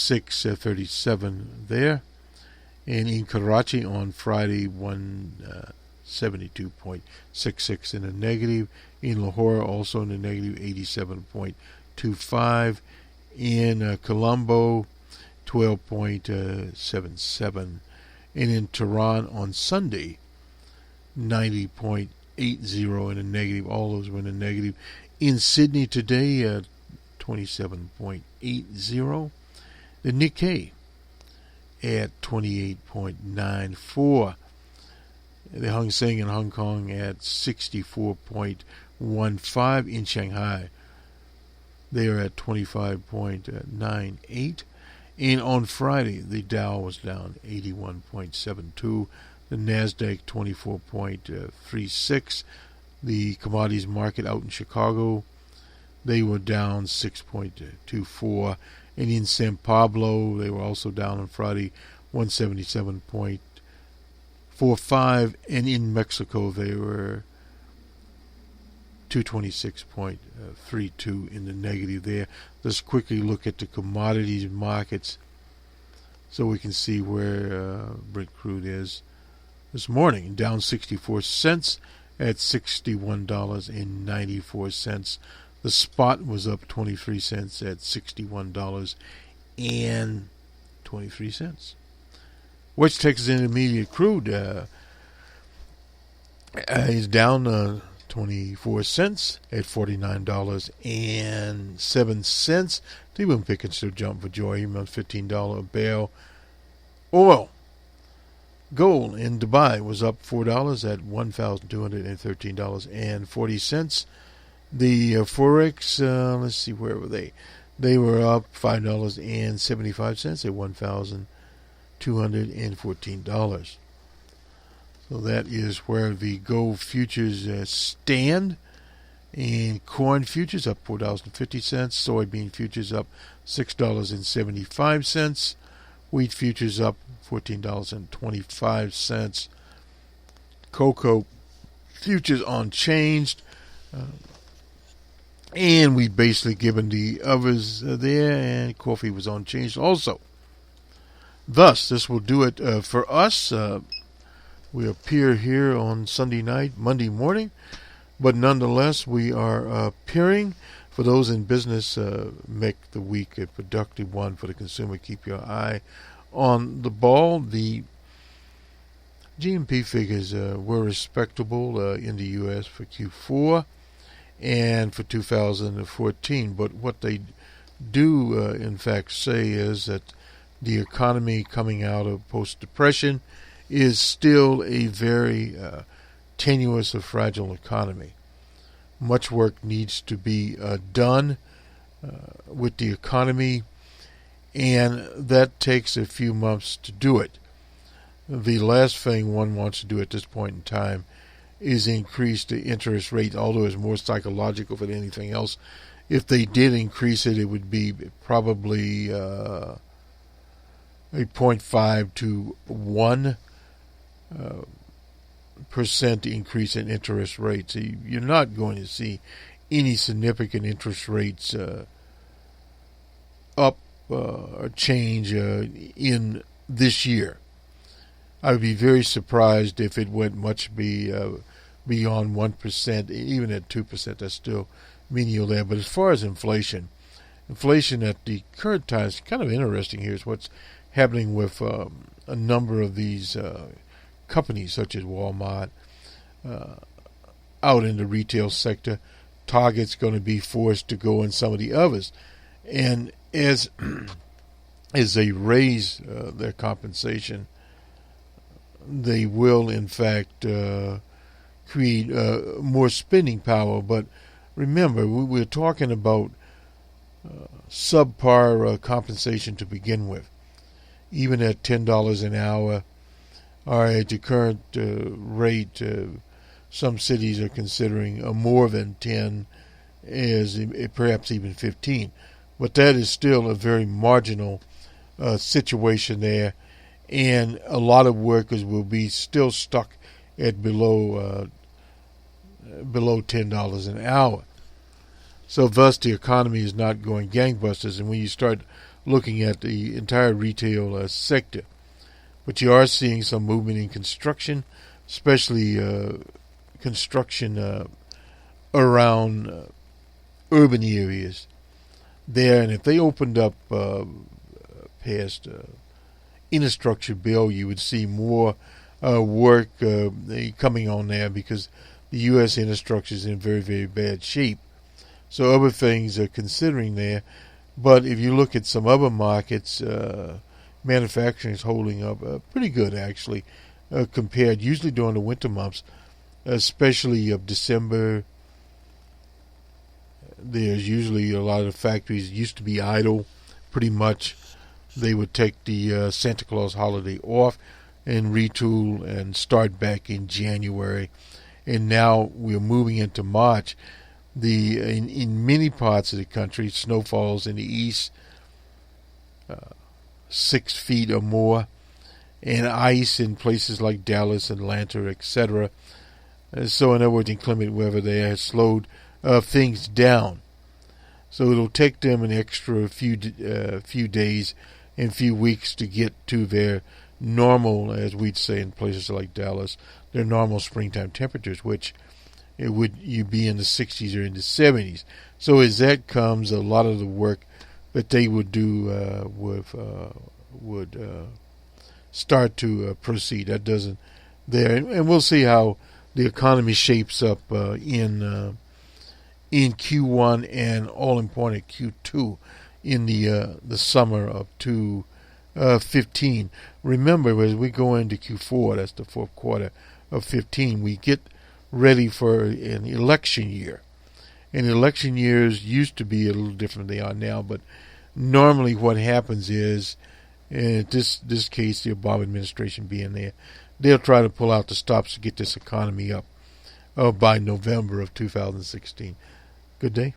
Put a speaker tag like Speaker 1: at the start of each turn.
Speaker 1: 637 there. And in Karachi on Friday, 172.66 in the negative. In Lahore, also in the negative, 87.25. In Colombo, 12.77. And in Tehran on Sunday, 90.80 in the negative. All those were in the negative. In Sydney today, 27.80. The Nikkei at 28.94. The Hang Seng in Hong Kong at 64.15. In Shanghai, they are at 25.98. And on Friday, the Dow was down 81.72. The Nasdaq 24.36. The commodities market out in Chicago, they were down 6.24. And in San Pablo, they were also down on Friday, 177.45. And in Mexico, they were 226.32 in the negative there. Let's quickly look at the commodities markets so we can see where Brent crude is this morning. Down 64 cents at $61.94. The spot was up 23 cents at $61.23. West Texas Intermediate crude is down 24 cents at $49.07. T-Boone Pickens still jump for joy, even on $15 a barrel. Oil. Gold in Dubai was up $4 at $1,213.40. The Forex, let's see, where were they? They were up $5.75 at $1,214. So that is where the gold futures stand. And corn futures up $4.50. Soybean futures up $6.75. Wheat futures up $14.25. Cocoa futures unchanged. And we basically given the others there, and coffee was unchanged also. Thus, this will do it for us. We appear here on Sunday night, Monday morning, but nonetheless, we are appearing. For those in business, make the week a productive one. For the consumer, keep your eye on the ball. The GMP figures were respectable in the U.S. for Q4 and for 2014. But what they do, in fact, say is that the economy coming out of post-depression is still a very tenuous or fragile economy. Much work needs to be done with the economy, and that takes a few months to do it. The last thing one wants to do at this point in time is increase the interest rate, although it's more psychological than anything else. If they did increase it, it would be probably a 0.5 to 1% increase in interest rates. You're not going to see any significant interest rates up or change in this year. I would be very surprised if it went much beyond 1%, even at 2%. That's still menial there. But as far as inflation at the current time is kind of interesting. Here's what's happening with a number of these companies, such as Walmart, out in the retail sector. Target's going to be forced to go in some of the others, and as they raise their compensation, they will in fact create more spending power. But remember, we're talking about subpar compensation to begin with. Even at $10 an hour, or at the current rate, some cities are considering more than 10, as perhaps even 15. But that is still a very marginal situation there, and a lot of workers will be still stuck at below $10 an hour. So thus the economy is not going gangbusters. And when you start looking at the entire retail sector. But you are seeing some movement in construction, especially construction around urban areas there. And if they opened up past infrastructure bill, you would see more work coming on there, because the U.S. infrastructure is in very, very bad shape. So other things are considering there. But if you look at some other markets, manufacturing is holding up pretty good, actually, compared usually during the winter months, especially of December. There's usually a lot of factories used to be idle, pretty much. They would take the Santa Claus holiday off and retool and start back in January. And now we're moving into March. In many parts of the country, snow falls in the east 6 feet or more, and ice in places like Dallas, Atlanta, etc. So in other words, inclement weather there has slowed things down. So it'll take them an extra few days and few weeks to get to their normal, as we'd say in places like Dallas, their normal springtime temperatures, which you'd be in the 60s or in the 70s. So as that comes, a lot of the work that they would do would start to proceed. That doesn't there, and we'll see how the economy shapes up in Q1 and all important Q2 in the summer of 2015. Remember, as we go into Q4, that's the fourth quarter of 15, we get ready for an election year. And election years used to be a little different than they are now, but normally what happens is, in this case, the Obama administration being there, they'll try to pull out the stops to get this economy up by November of 2016. Good day.